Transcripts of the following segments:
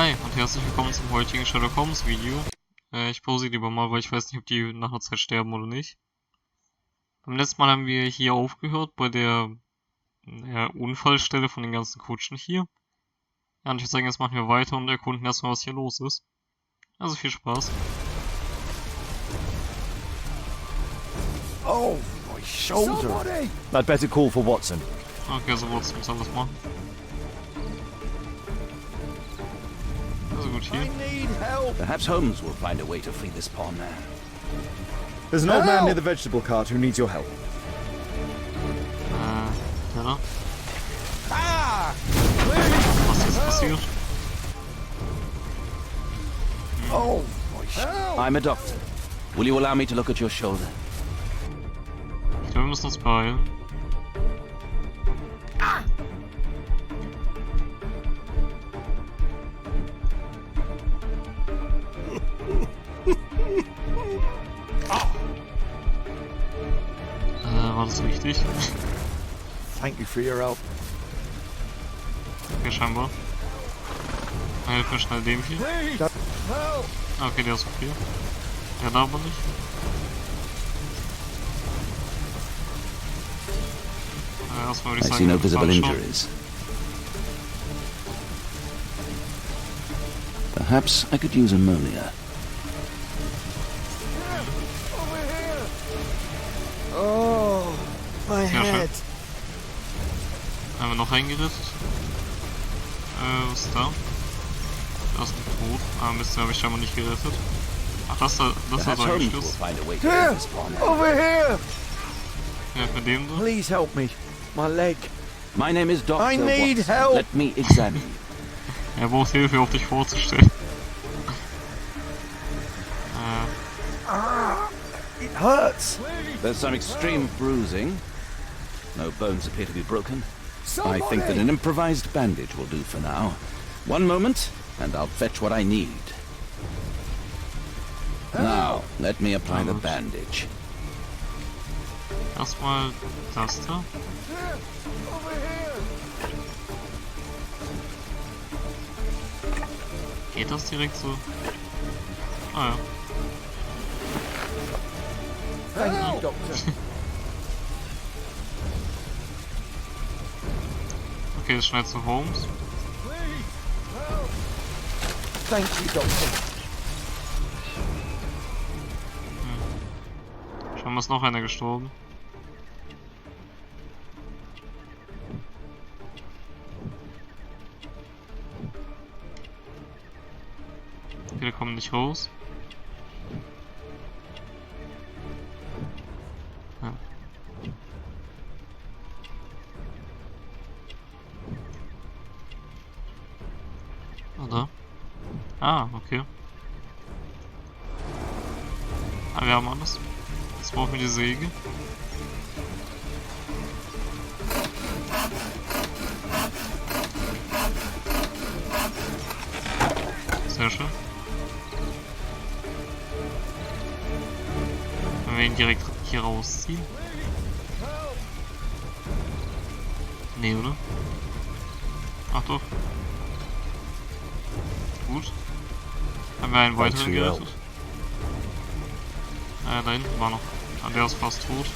Hi und herzlich willkommen zum heutigen Sherlock Holmes Video. Ich pause lieber mal, weil ich weiß nicht, ob die nach einer Zeit sterben oder nicht. Beim letzten Mal haben wir hier aufgehört, bei der Unfallstelle von den ganzen Kutschen hier. Ja, und ich würde sagen, jetzt machen wir weiter und erkunden erstmal, was hier los ist. Also viel Spaß. Oh, my shoulder. I'd better call for Watson. Okay, also Watson muss alles machen. Also gut hier. Perhaps Holmes will find a way to free this pawn man. There's an old man near the vegetable cart who needs your help. Ja. Was ist passiert? Oh, I'm a doctor. Will you allow me to look at your shoulder? Ich glaube, wir müssen uns beeilen. War das richtig? Thank you for your help. Okay, scheinbar. Helfen wir schnell dem hier. Okay, der ist okay. Der da aber nicht. Erstmal würde ich I sagen, see no visible anschauen. injuries. Perhaps I could use ammonia. Oh, my Sehr schön. head. Haben wir noch eingerittet. Was ist da? Da ist ein Tod. Mist, den habe ich scheinbar nicht gerettet. Ach, das da ist Perhaps Holmes will gestürzt. find a way to free this pawn man. Over here. Ja, mit dem da. Please help me. My leg. My name is Dr. I need Watson. help. Let me examine you. Er braucht Hilfe, auf dich vorzustellen. It hurts. There's some extreme bruising. No bones appear to be broken. I think that an improvised bandage will do for now. One moment, and I'll fetch what I need. Now, let me apply the bandage. Erstmal das da. Geht das direkt so? Ah ja. Thank you, Doctor. Okay, das schnell zu Holmes. Thank you, Doctor. Scheinbar ist noch einer gestorben. Wir kommen nicht raus. Ja. Oder? Ah, okay. Wir haben alles. Jetzt brauchen wir die Säge. Sehr schön. Wenn wir ihn direkt hier rausziehen. Nee, oder? Ach doch. Gut. Haben wir einen weiteren gerettet. Da hinten war noch. Der ist fast tot.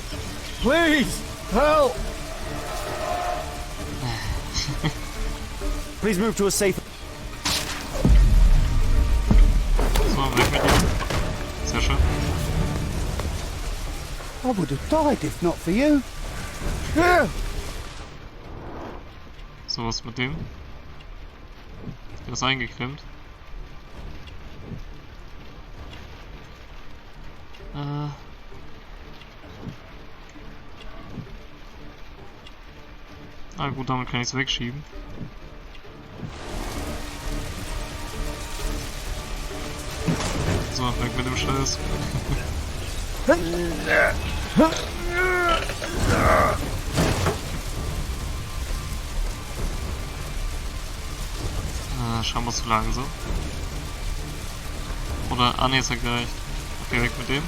Please help. Please move to a safe. So, weg mit ihm. Sehr schön. I would have died if not for you. So, was mit dem? Der ist eingeklemmt. Ah gut, damit kann ich es wegschieben. So, weg mit dem Scheiß. Scheinbar zu langsam. Oder, ne, ist ja gleich. Okay, weg mit dem.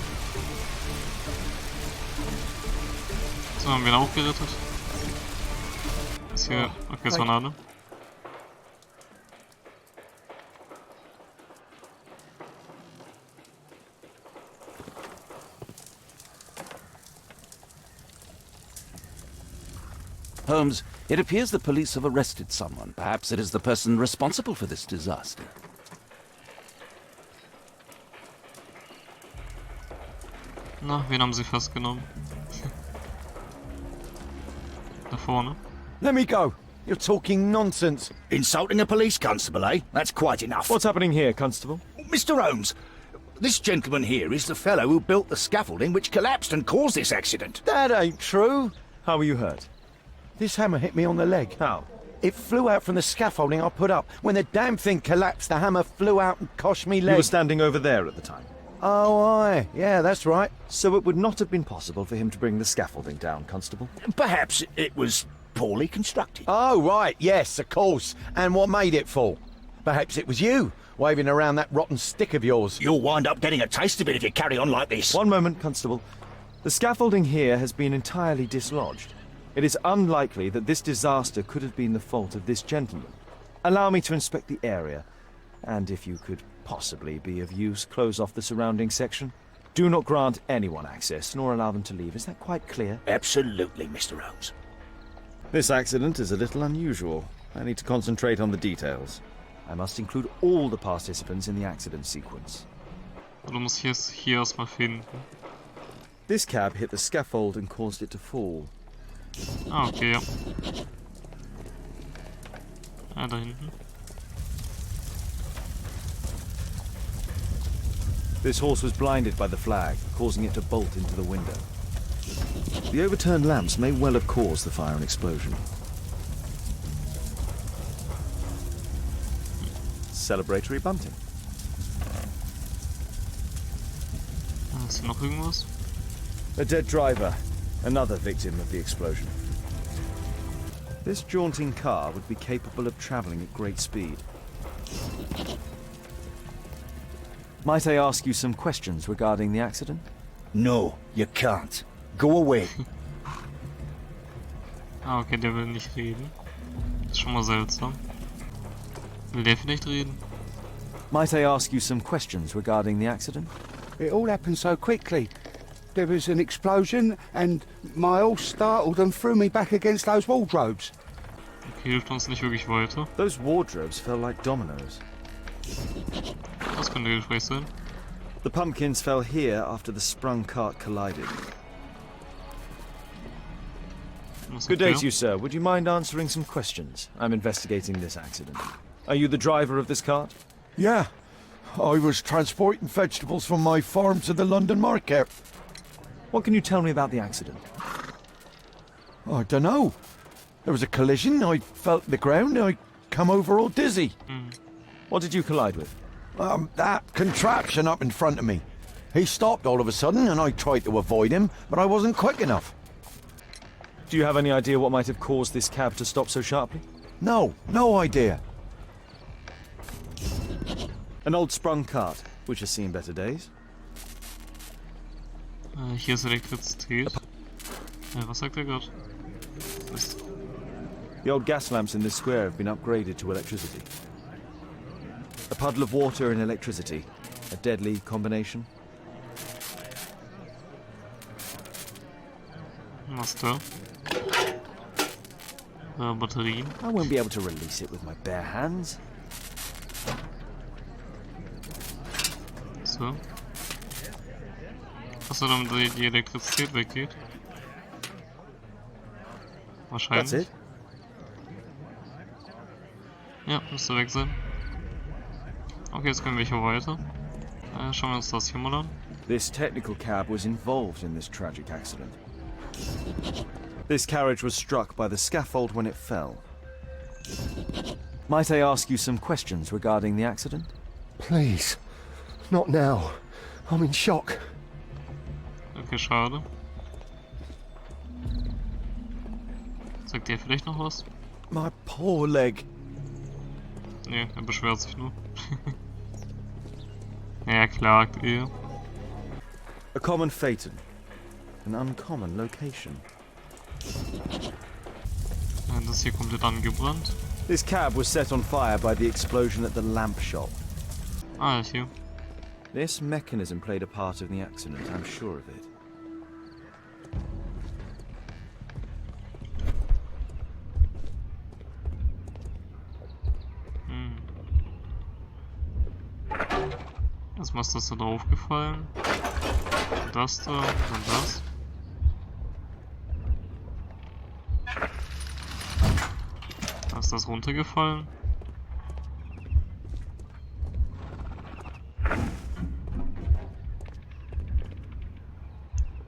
So, haben wir ihn auch gerettet. Ist hier. Okay, es war eine. Holmes, it appears the police have arrested someone. Perhaps it is the person responsible for this disaster. Na, wen haben sie festgenommen? Da vorne. Let me go. You're talking nonsense. Insulting a police constable, eh? That's quite enough. What's happening here, Constable? Mr. Holmes, this gentleman here is the fellow who built the scaffolding which collapsed and caused this accident. That ain't true. How were you hurt? This hammer hit me on the leg. How? It flew out from the scaffolding I put up. When the damn thing collapsed, the hammer flew out and cost me You leg. were standing over there at the time. Oh, aye. Yeah, that's right. So it would not have been possible for him to bring the scaffolding down, Constable? Perhaps it was poorly constructed. Oh, right. Yes, of course. And what made it fall? Perhaps it was you, waving around that rotten stick of yours. You'll wind up getting a taste of it if you carry on like this. One moment, Constable. The scaffolding here has been entirely dislodged. It is unlikely that this disaster could have been the fault of this gentleman. Allow me to inspect the area, and if you could possibly be of use, close off the surrounding section. Do not grant anyone access, nor allow them to leave. Is that quite clear? Absolutely, Mr. Holmes. This accident is a little unusual. I need to concentrate on the details. I must include all the participants in the accident sequence. Du musst hier erstmal finden. This cab hit the scaffold and caused it to fall. Ah, okay, ja. Ah, da hinten. This horse was blinded by the flag, causing it to bolt into the window. The overturned lamps may well have caused the fire and explosion. Celebratory bunting. Ist hier noch irgendwas? A dead driver, another victim of the explosion. This jaunting car would be capable of travelling at great speed. Might I ask you some questions regarding the accident? No, you can't. Go away. Ah, okay, der will nicht reden. Ist schon mal seltsam. Will der vielleicht reden? Might I ask you some questions regarding the accident? It all happened so quickly. There was an explosion and my horse startled and threw me back against those wardrobes. Okay, hilft uns nicht wirklich weiter. Those wardrobes fell like dominoes. Das könnte hilfreich sein. The pumpkins fell here after the sprung cart collided. Was Good day okay? to you, sir. Would you mind answering some questions? I'm investigating this accident. Are you the driver of this cart? Yeah. I was transporting vegetables from my farm to the London market. What can you tell me about the accident? I don't know. There was a collision. I felt the ground. I come over all dizzy. What did you collide with? That contraption up in front of me. He stopped all of a sudden and I tried to avoid him, but I wasn't quick enough. Do you have any idea what might have caused this cab to stop so sharply? No idea. An old sprung cart, which has seen better days. Hier ist Elektrizität. Was sagt er gerade? The old gas lamps in this square have been upgraded to electricity. A puddle of water and electricity. A deadly combination. Was da? Batterien. I won't be able to release it with my bare hands. So. Achso, damit die Elektrizität weggeht. Wahrscheinlich. That's it. Ja, müsste weg sein. Okay, jetzt können wir hier weiter. Schauen wir uns das hier mal an. This technical cab was involved in this tragic accident. This carriage was struck by the scaffold when it fell. Might I ask you some questions regarding the accident? Please. Not now. I'm in shock. Okay, schade. Sagt der vielleicht noch was? My poor leg. Nee, er beschwert sich nur. Er klagt eher. A common phaeton. An uncommon location. Das hier komplett angebrannt. This cab was set on fire by the explosion at the lamp shop. Ah, hier. This mechanism played a part in the accident, I'm sure of it. Erstmal ist das da drauf gefallen. Das da, dann das. Da ist das runtergefallen.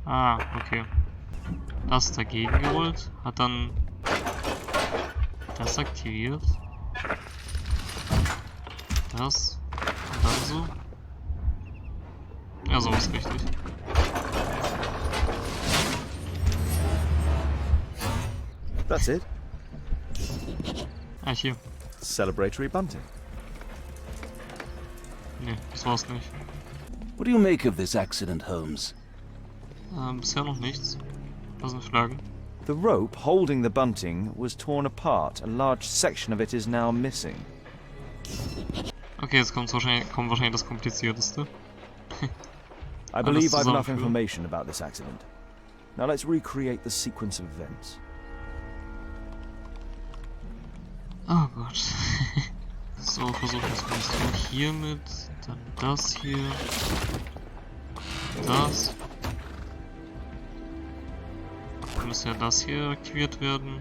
Ah, okay. Das dagegen gerollt, hat dann das aktiviert. Das und dann so. Ja, so ist richtig. That's it. Ah, hier. Celebratory bunting. Nee, das war's nicht. What do you make of this accident, Holmes? Bisher noch nichts. Das sind Flaggen. The rope holding the bunting was torn apart. A large section of it is now missing. Okay, jetzt kommt wahrscheinlich das Komplizierteste. I believe I've enough zusammenführen. information about this accident. Now let's recreate the sequence of events. Oh Gott. So, versuchen wir es mal so hiermit, dann das hier, das. Dann müsste ja das hier aktiviert werden.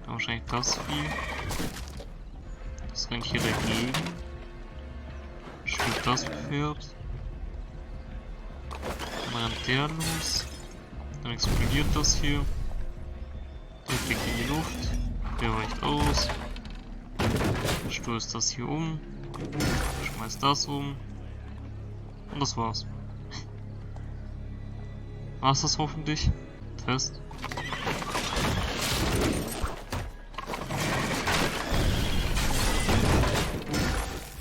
Dann wahrscheinlich das Vieh. Das rennt hier dagegen. Spielt das Pferd. Dann rennt der los. Dann explodiert das hier. Der fliegt in die Luft. Der weicht aus. Stößt das hier um. Schmeißt das um. Und das war's. War's das hoffentlich? Test.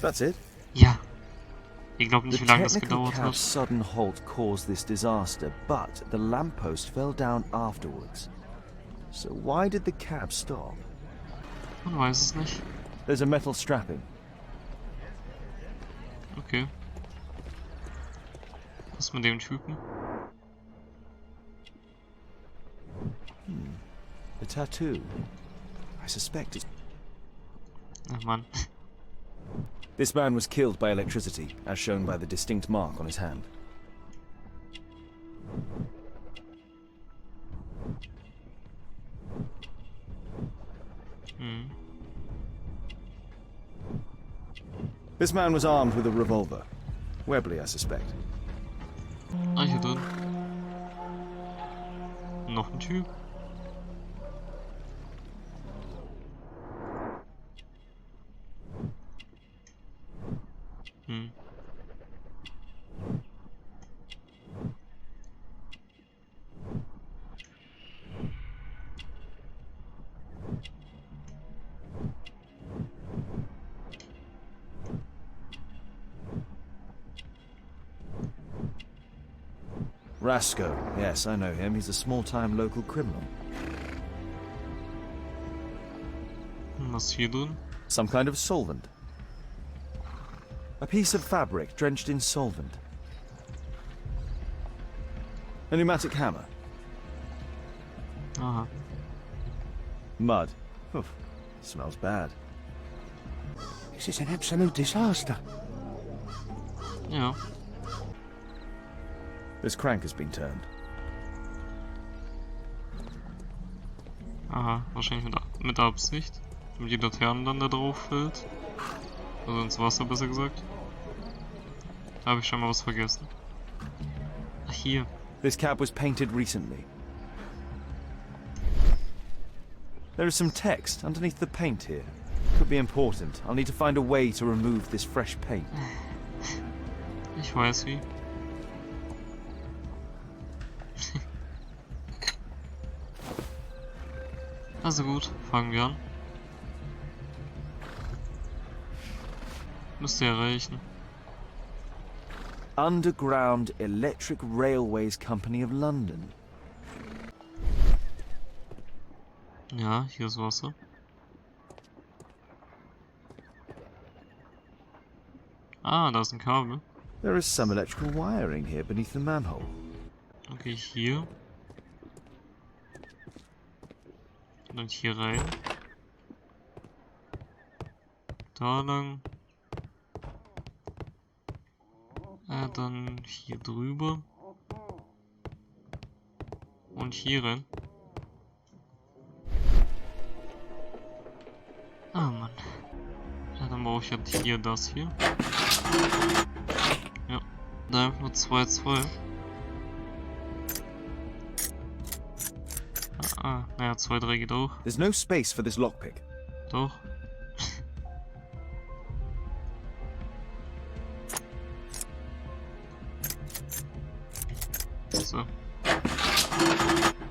That's it. Ja. Ich glaube nicht, The wie lange das technical gedauert cab's hat. sudden halt caused this disaster, but the lamppost fell down afterwards. So why did the cab stop? Man weiß es nicht. There's a metal strapping. Okay. Was mit dem Typen? A tattoo. I suspect it. Ach Mann. This man was killed by electricity, as shown by the distinct mark on his hand. Hm. This man was armed with a revolver. Webley, I suspect. Ah, hier drin. Noch ein Typ. Hm. Rasco. Yes, I know him. He's a small-time local criminal. Was ist hier drin? Some kind of solvent. A piece of fabric drenched in solvent. A pneumatic hammer. Aha. Mud. Oof, smells bad. This is an absolute disaster. Ja. This crank has been turned. Aha. Wahrscheinlich mit Absicht. Damit die Laterne dann da drauf fällt. Also ins Wasser, besser gesagt. Da habe ich schon mal was vergessen. Ach, hier. This cab was painted recently. There is some text underneath the paint here. Could be important. I'll need to find a way to remove this fresh paint. Ich weiß wie. Also gut, fangen wir an. Müsste ja reichen. Underground Electric Railways Company of London. Ja, hier ist Wasser. Ah, da ist ein Kabel. There is some electrical wiring here beneath the manhole. Okay, hier. Und dann hier rein. Da lang. Dann hier drüber. Und hier rein. Ah, Mann. Ja, dann brauche ich halt hier das hier. Ja. Da einfach nur 2. Naja, 2, 3 geht auch. There's no space for this lockpick. Doch. So.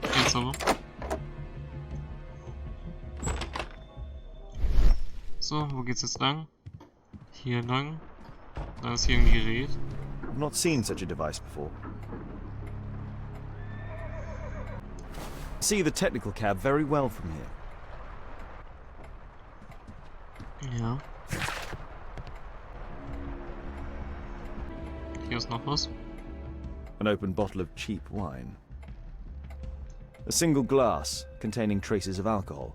Jetzt aber. So, wo geht's jetzt lang? Hier lang. Da ist hier ein Gerät. I've not seen such a device before. See the technical cab very well from here. Ja. Hier ist noch was. An open bottle of cheap wine. A single glass containing traces of alcohol.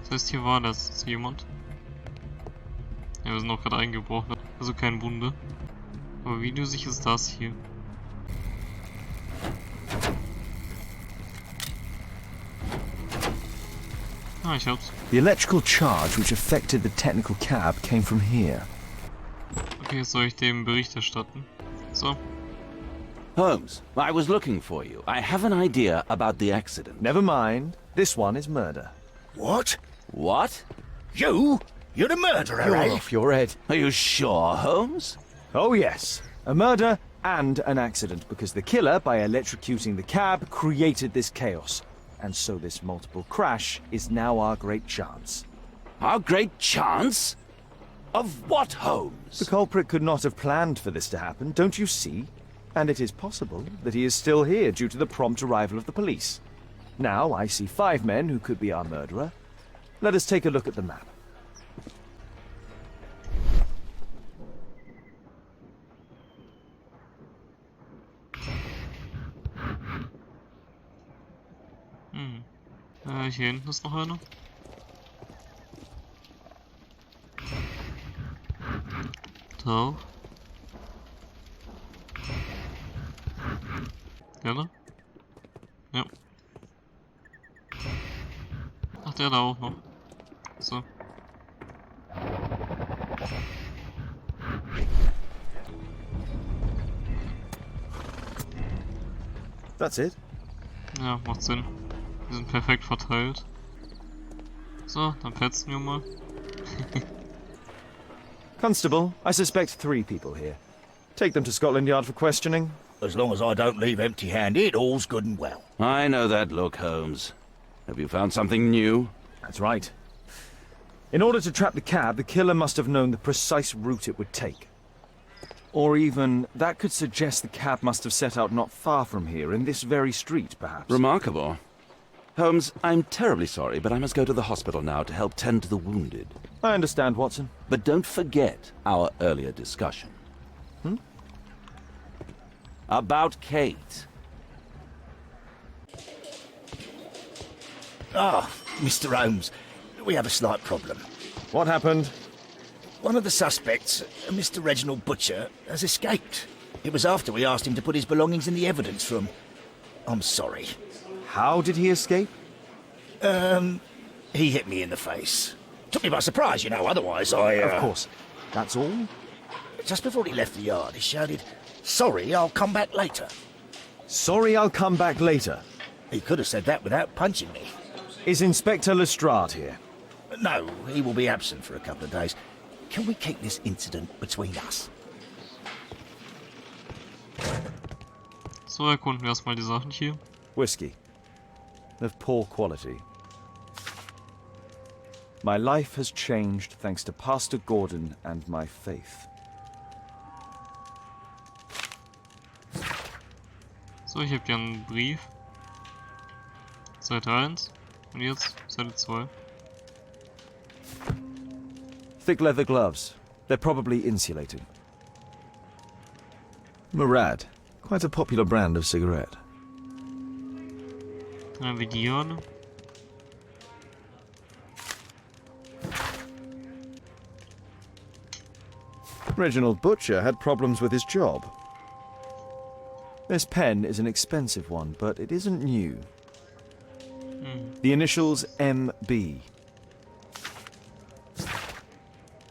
Das heißt, hier war das jemand. Ja, wir sind auch gerade eingebrochen. Also kein Wunder. Aber wie löse ich jetzt das hier? Ah, ich hab's. The electrical charge which affected the technical cab came from here. Okay, jetzt soll ich dem Bericht erstatten. So. Holmes, I was looking for you. I have an idea about the accident. Never mind. This one is murder. What? What? You? You're the murderer, You're eh? off your head. Are you sure, Holmes? Oh yes. A murder and an accident, because the killer, by electrocuting the cab, created this chaos. And so this multiple crash is now our great chance. Our great chance? Of what, Holmes? The culprit could not have planned for this to happen, don't you see? And it is possible that he is still here due to the prompt arrival of the police. Now I see 5 men who could be our murderer. Let us take a look at the map. Hier hinten ist noch einer. Da. Der da? Ja. Ach, der da auch noch. So. That's it. Ja, macht Sinn. Die sind perfekt verteilt. So, dann petzen wir mal. Constable, I suspect 3 people here. Take them to Scotland Yard for questioning. As long as I don't leave empty-handed, all's good and well. I know that look, Holmes. Have you found something new? That's right. In order to trap the cab, the killer must have known the precise route it would take. Or even, that could suggest the cab must have set out not far from here, in this very street, perhaps. Remarkable. Holmes, I'm terribly sorry, but I must go to the hospital now to help tend to the wounded. I understand, Watson. But don't forget our earlier discussion. About Kate. Mr. Holmes, we have a slight problem. What happened? One of the suspects, Mr. Reginald Butcher, has escaped. It was after we asked him to put his belongings in the evidence room. I'm sorry. How did he escape? He hit me in the face. Took me by surprise, you know, otherwise I... Of course. That's all? Just before he left the yard, he shouted, "Sorry, I'll come back later." Sorry, I'll come back later. He could have said that without punching me. Is Inspector Lestrade here? No, he will be absent for a couple of days. Can we keep this incident between us? So, erkunden wir erstmal die Sachen hier. Whiskey. Of poor quality. My life has changed thanks to Pastor Gordon and my faith. So, ich habe hier einen Brief. Seite 1. Und jetzt Seite 2. Thick leather gloves. They're probably insulating. Murad. Quite a popular brand of cigarette. Dann haben wir Diane. Reginald Butcher had problems with his job. This pen is an expensive one, but it isn't new. The initials MB.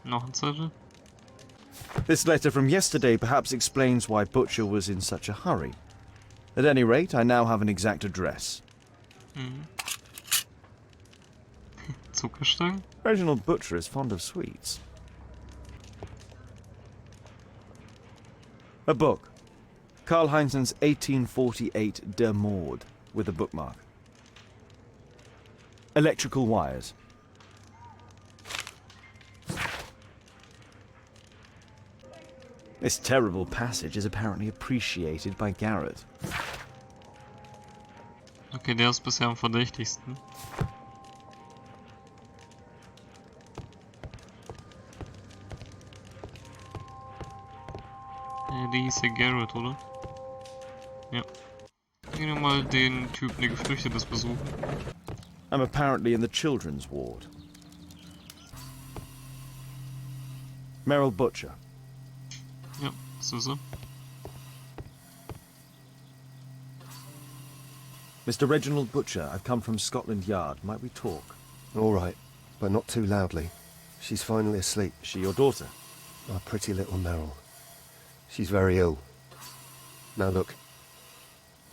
Noch ein Zettel. This letter from yesterday perhaps explains why Butcher was in such a hurry. At any rate, I now have an exact address. Zuckerstangen. Reginald Butcher is fond of sweets. A book. Karl Heinzen's 1848 Der Mord, with a bookmark. Electrical wires. This terrible passage is apparently appreciated by Garrett. Okay, der ist bisher am verdächtigsten. Der hieß ja Garrett, oder? Ja. Gehen wir mal den Typen, der geflüchtet ist, besuchen. I'm apparently in the children's ward. Merrill Butcher. Ja, das ist er. Mr. Reginald Butcher, I've come from Scotland Yard. Might we talk? All right, but not too loudly. She's finally asleep. Is she your daughter? Our pretty little Merrill. She's very ill. Now look,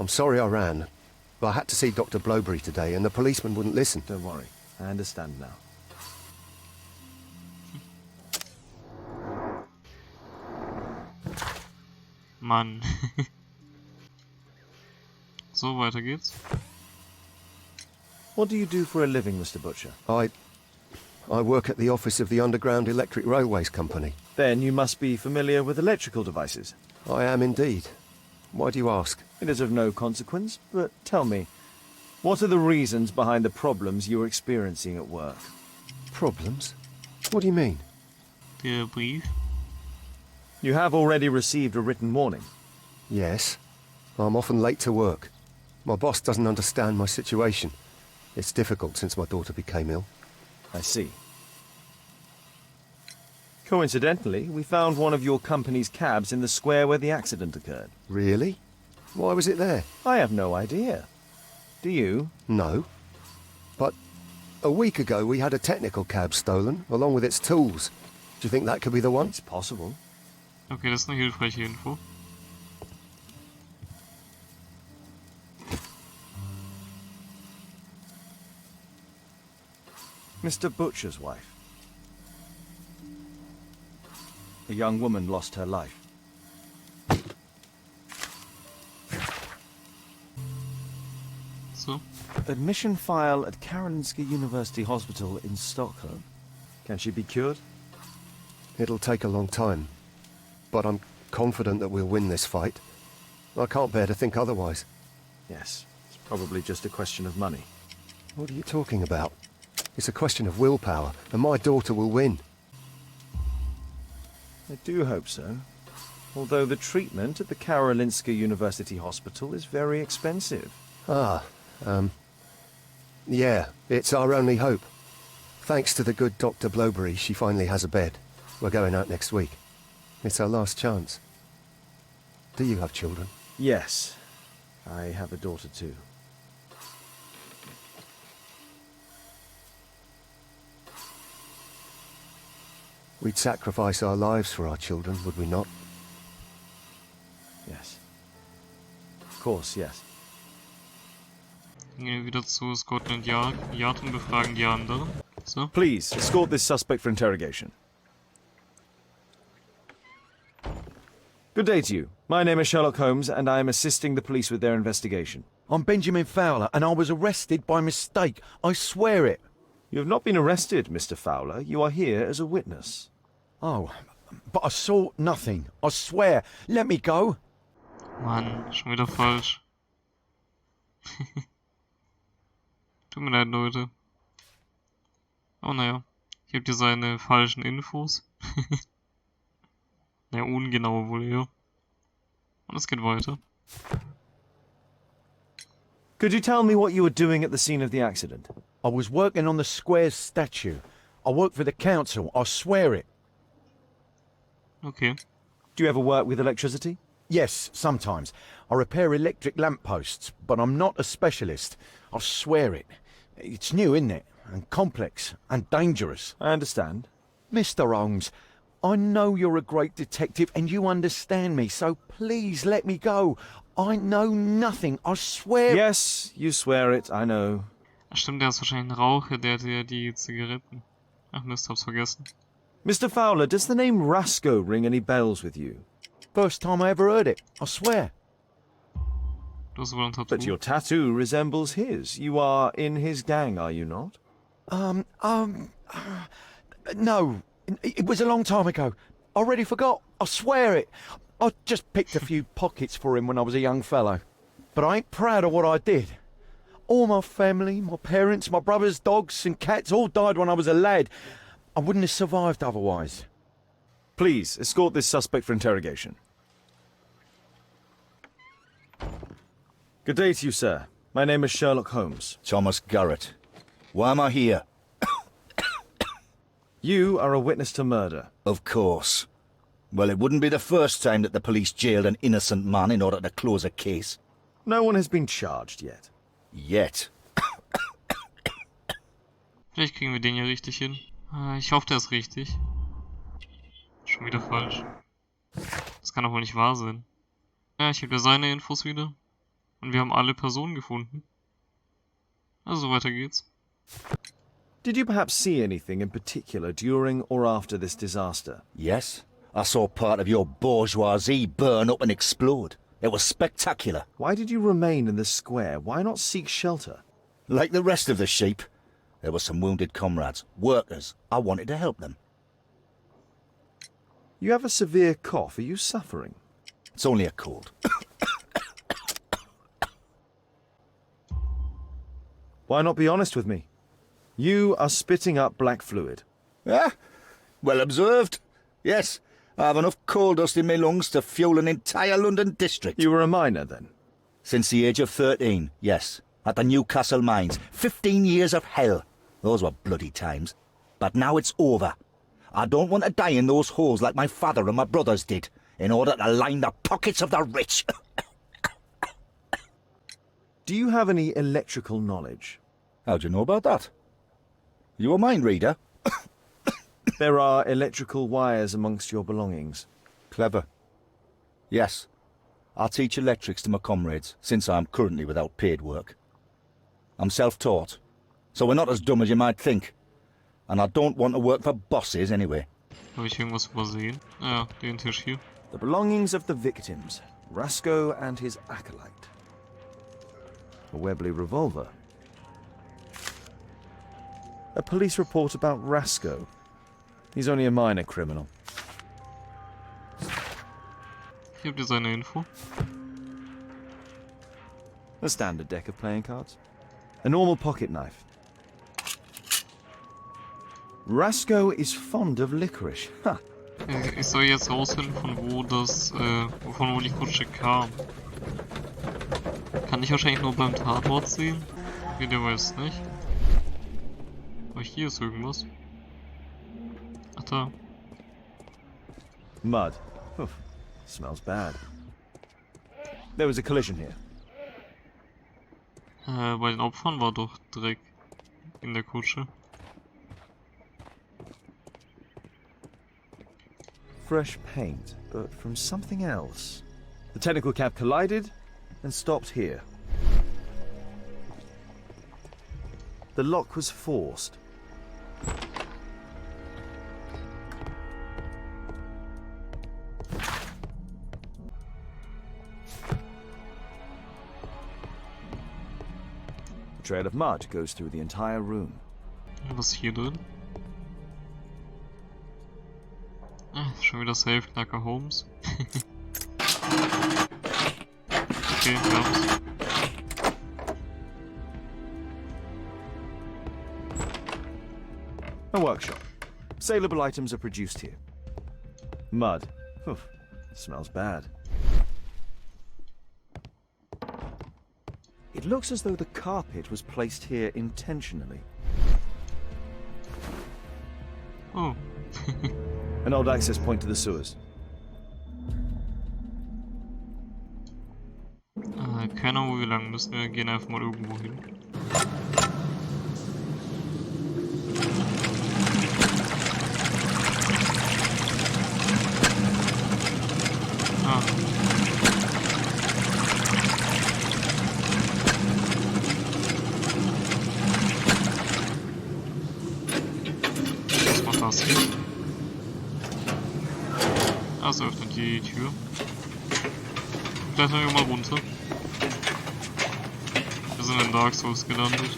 I'm sorry I ran, but I had to see Dr. Blowberry today and the policeman wouldn't listen. Don't worry. I understand now. Mann. So, weiter geht's. What do you do for a living, Mr. Butcher? I work at the office of the Underground Electric Railways Company. Then you must be familiar with electrical devices. I am indeed. Why do you ask? It is of no consequence, but tell me, what are the reasons behind the problems you are experiencing at work? Problems? What do you mean? Der Brief. You have already received a written warning. Yes. I'm often late to work. My boss doesn't understand my situation. It's difficult since my daughter became ill. I see. Coincidentally, we found one of your company's cabs in the square where the accident occurred. Really? Why was it there? I have no idea. Do you? No. But a week ago we had a technical cab stolen, along with its tools. Do you think that could be the one? It's possible. Okay, das ist eine hilfreiche Info. Mr. Butcher's wife. A young woman lost her life. So. Admission file at Karolinska University Hospital in Stockholm. Can she be cured? It'll take a long time. But I'm confident that we'll win this fight. I can't bear to think otherwise. Yes, it's probably just a question of money. What are you talking about? It's a question of willpower, and my daughter will win. I do hope so. Although the treatment at the Karolinska University Hospital is very expensive. Yeah, it's our only hope. Thanks to the good Dr. Blowberry, she finally has a bed. We're going out next week. It's our last chance. Do you have children? Yes, I have a daughter too. We'd sacrifice our lives for our children, would we not? Yes. Of course, yes. Dann gehen wir wieder zu Scotland Yard und befragen die anderen. So. Please, escort this suspect for interrogation. Good day to you. My name is Sherlock Holmes, and I am assisting the police with their investigation. I'm Benjamin Fowler, and I was arrested by mistake. I swear it. You have not been arrested, Mr. Fowler. You are here as a witness. Oh, but I saw nothing. I swear. Let me go. Mann, schon wieder falsch. Tut mir leid, Leute. Oh naja, ich habe hier seine falschen Infos. Ja, ungenaue wohl eher. Und es geht weiter. Could you tell me what you were doing at the scene of the accident? I was working on the square's statue. I work for the council. I swear it. Okay. Do you ever work with electricity? Yes, sometimes. I repair electric lampposts, but I'm not a specialist. I swear it. It's new, isn't it? And complex and dangerous. I understand. Mr. Holmes, I know you're a great detective and you understand me, so please let me go. I know nothing, I swear. Yes, you swear it, I know. Ach stimmt, der ist wahrscheinlich ein Raucher, der hatte ja die Zigaretten. Ach Mist, hab's vergessen. Mr. Fowler, does the name Rasco ring any bells with you? First time I ever heard it, I swear. Du hast wohl ein Tattoo. But your tattoo resembles his. You are in his gang, are you not? No, it was a long time ago. I already forgot, I swear it. I just picked a few pockets for him when I was a young fellow. But I ain't proud of what I did. All my family, my parents, my brothers, dogs and cats all died when I was a lad. I wouldn't have survived otherwise. Please, escort this suspect for interrogation. Good day to you, sir. My name is Sherlock Holmes. Thomas Garrett. Why am I here? You are a witness to murder. Of course. Well, it wouldn't be the first time that the police jailed an innocent man in order to close a case. No one has been charged yet. Yet. Vielleicht kriegen wir den ja richtig hin. Ich hoffe, der ist richtig. Schon wieder falsch. Das kann doch wohl nicht wahr sein. Ja, ich habe ja seine Infos wieder. Und wir haben alle Personen gefunden. Also weiter geht's. Did you perhaps see anything in particular during or after this disaster? Yes. I saw part of your bourgeoisie burn up and explode. It was spectacular. Why did you remain in the square? Why not seek shelter? Like the rest of the sheep, there were some wounded comrades, workers. I wanted to help them. You have a severe cough. Are you suffering? It's only a cold. Why not be honest with me? You are spitting up black fluid. Ah, well observed. Yes, I have enough coal dust in my lungs to fuel an entire London district. You were a miner then? Since the age of 13, yes. At the Newcastle mines. 15 years of hell. Those were bloody times. But now it's over. I don't want to die in those holes like my father and my brothers did, in order to line the pockets of the rich. Do you have any electrical knowledge? How'd you know about that? You a mind reader? There are electrical wires amongst your belongings. Clever. Yes. I teach electrics to my comrades, since I'm currently without paid work. I'm self-taught, so we're not as dumb as you might think. And I don't want to work for bosses anyway. Habe ich irgendwas übersehen? Ja, den Tisch hier. The belongings of the victims. Rasco and his acolyte. A Webley revolver. A police report about Rasco. He's only a minor criminal. Ich habe dir seine Info. A standard deck of playing cards. A normal pocket knife. Rasco is fond of licorice. Ha! Ich soll jetzt rausfinden, von wo das, wovon wo die Kutsche kam. Kann ich wahrscheinlich nur beim Tatort sehen? Okay, der weiß nicht. Aber hier ist irgendwas. Ach da. Mud. Oof. Smells bad. There was a collision here. Bei den Opfern war doch Dreck in der Kutsche. Fresh paint, but from something else. The technical cab collided and stopped here. The lock was forced. A trail of mud goes through the entire room. Was ist hier drin? Schon wieder safe, Knacker Holmes. Okay, wir haben's. A workshop. Saleable items are produced here. Mud. Oof. Smells bad. It looks as though the carpet was placed here intentionally. Oh. An old access point to the sewers. keine Ahnung, wo wir lang müssen. Wir gehen einfach mal irgendwo hin. Ah. Was macht das hier? Ah, es öffnet die Tür. Gleich noch mal runter. Wir sind in Dark Souls gelandet.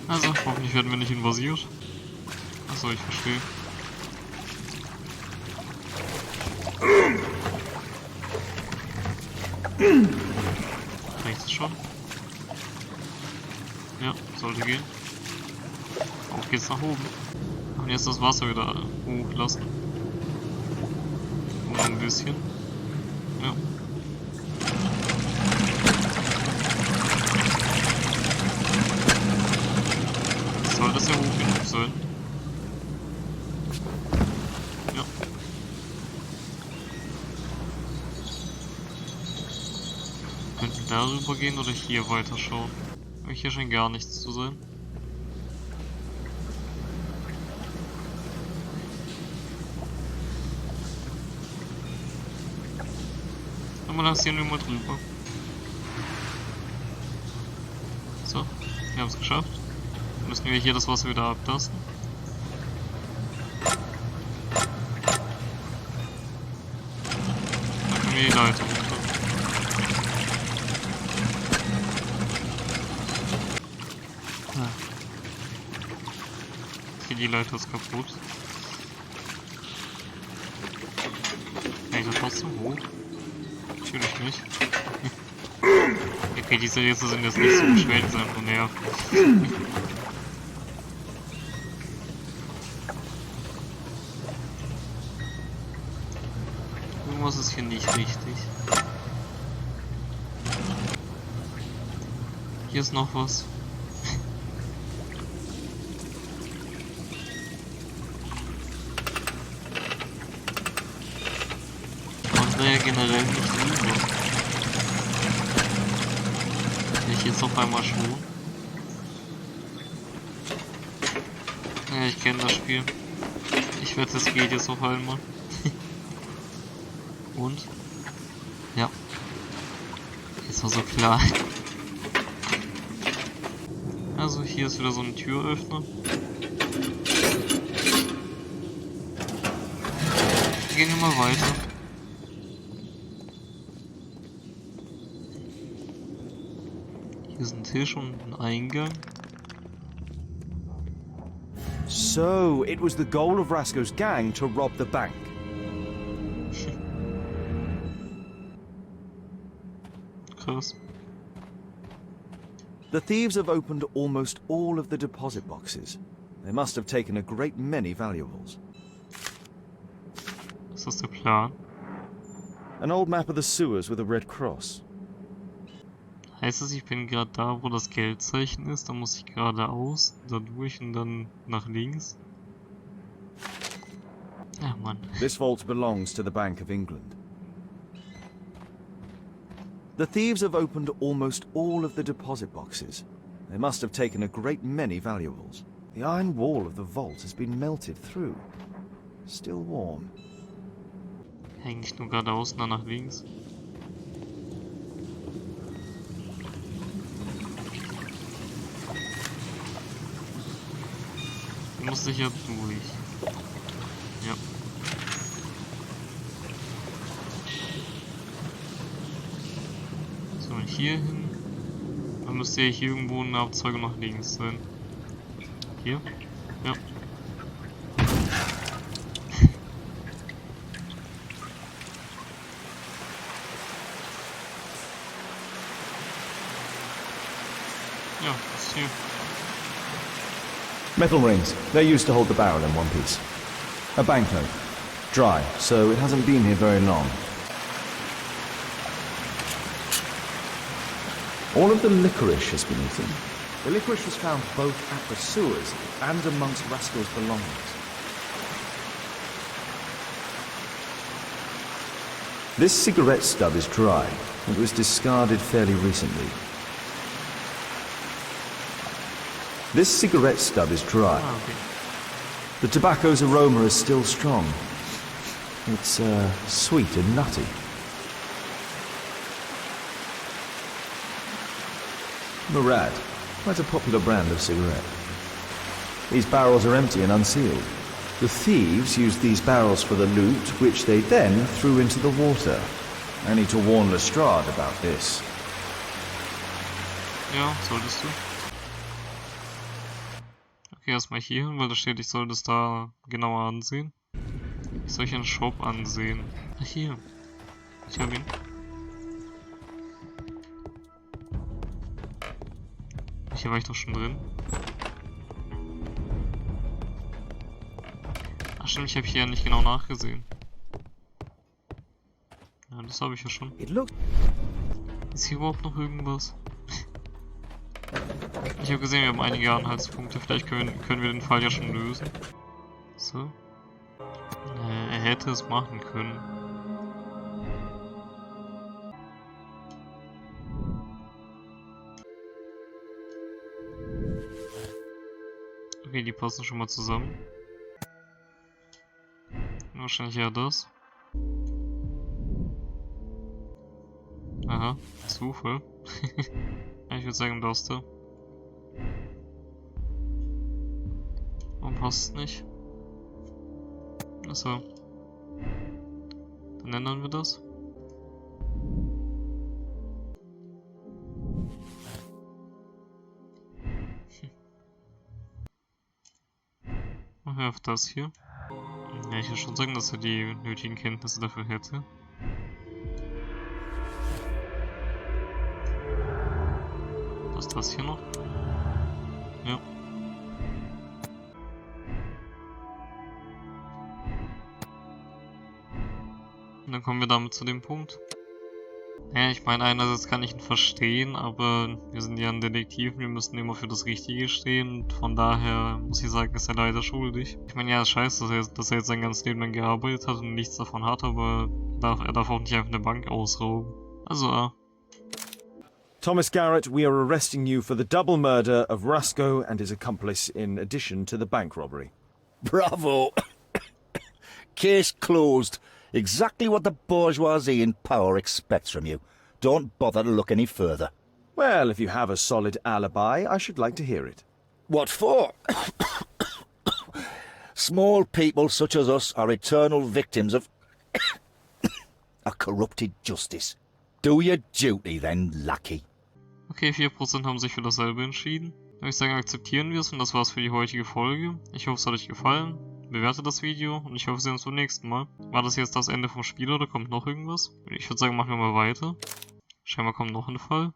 Also, hoffentlich werden wir nicht invasiert. Achso, ich verstehe. Reicht es schon? Ja, sollte gehen. Auf geht's nach oben. Und jetzt das Wasser wieder hochlassen. Nur ein bisschen. Ja. Soll das ja hoch genug sein? Ja. Könnten wir darüber gehen oder hier weiterschauen? Aber hier scheint gar nichts zu sein. Aber dann ziehen wir mal drüber. So, wir haben es geschafft. Dann müssen wir hier das Wasser wieder abtasten. Dann können wir die Leiter runter. Okay, die Leiter ist kaputt. Kann ich da trotzdem hoch? Natürlich nicht. Okay, diese Rätsel sind jetzt nicht so schwer, die sind einfach nur nervig. Irgendwas ist hier nicht richtig. Hier ist noch was. Ja generell nicht rüber. Ich jetzt auf einmal schon. Ja, ich kenne das Spiel. Ich wette, es geht jetzt auf einmal. Und? Ja. Jetzt war so klar. Also hier ist wieder so ein Türöffner. Gehen wir mal weiter. Hier ist ein Tisch und ein Eingang. So, it was the goal of Rasco's gang to rob the bank. Krass. The thieves have opened almost all of the deposit boxes. They must have taken a great many valuables. Ist das der Plan? An old map of the sewers with a red cross. Heißt das, ich bin gerade da, wo das Geldzeichen ist, dann muss ich geradeaus, da durch und dann nach links? Ja, Mann. This vault belongs to the Bank of England. The thieves have opened almost all of the deposit boxes. They must have taken a great many valuables. The iron wall of the vault has been melted through. Still warm. Eigentlich nur geradeaus und dann nach links. Muss ich ja durch. Ja. So, und hier hin. Dann müsste ja hier irgendwo eine Abzweigung nach links sein. Hier? Ja. Ja, das ist hier. Metal rings. They're used to hold the barrel in one piece. A banknote. Dry, so it hasn't been here very long. All of the licorice has been eaten. The licorice was found both at the sewers and amongst Rascal's belongings. This cigarette stub is dry. It was discarded fairly recently. This cigarette stub is dry. Ah, okay. The tobacco's aroma is still strong. It's sweet and nutty. Murad, quite a popular brand of cigarette. These barrels are empty and unsealed. The thieves used these barrels for the loot, which they then threw into the water. I need to warn Lestrade about this. Ja, solltest du. Okay, erstmal hier, weil da steht, ich soll das da genauer ansehen. Ich soll hier einen Shop ansehen. Ach, hier. Ich hab ihn. Hier war ich doch schon drin. Ach stimmt, ich habe hier ja nicht genau nachgesehen. Ja, das habe ich ja schon. Ist hier überhaupt noch irgendwas? Ich habe gesehen, wir haben einige Anhaltspunkte. Vielleicht können wir den Fall ja schon lösen. So. Er hätte es machen können. Okay, die passen schon mal zusammen. Wahrscheinlich eher das. Aha, Zufall. Ich würde sagen, das da. Warum passt es nicht? Achso. Dann ändern wir das. Machen wir auf das hier. Ja, ich würde schon sagen, dass er die nötigen Kenntnisse dafür hätte. Was ist das hier noch? Ja. Und dann kommen wir damit zu dem Punkt. Ja, ich meine, einerseits kann ich ihn verstehen, aber wir sind ja ein Detektiv, wir müssen immer für das Richtige stehen und von daher muss ich sagen, ist er leider schuldig. Ich meine, ja, es ist scheiße, dass er jetzt sein ganzes Leben lang gearbeitet hat und nichts davon hat, aber er darf auch nicht einfach eine Bank ausrauben. Also, Thomas Garrett, we are arresting you for the double murder of Rusco and his accomplice in addition to the bank robbery. Bravo! Case closed. Exactly what the bourgeoisie in power expects from you. Don't bother to look any further. Well, if you have a solid alibi, I should like to hear it. What for? Small people such as us are eternal victims of a corrupted justice. Do your duty then, lackey. okay, 4% haben sich für dasselbe entschieden. Dann würde ich sagen, akzeptieren wir es und das war's für die heutige Folge. Ich hoffe, es hat euch gefallen. Bewertet das Video und ich hoffe, wir sehen uns beim nächsten Mal. War das jetzt das Ende vom Spiel oder kommt noch irgendwas? Ich würde sagen, machen wir mal weiter. Scheinbar kommt noch ein Fall.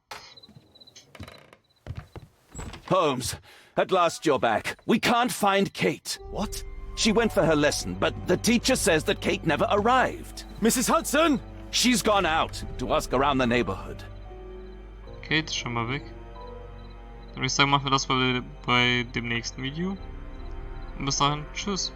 Holmes, at last you're back. We can't find Kate. What? She went for her lesson, but the teacher says that Kate never arrived. Mrs. Hudson! She's gone out to ask around the neighborhood. Kate ist schon mal weg. Dann würde ich sagen, machen wir das bei dem nächsten Video. Und bis dahin, tschüss.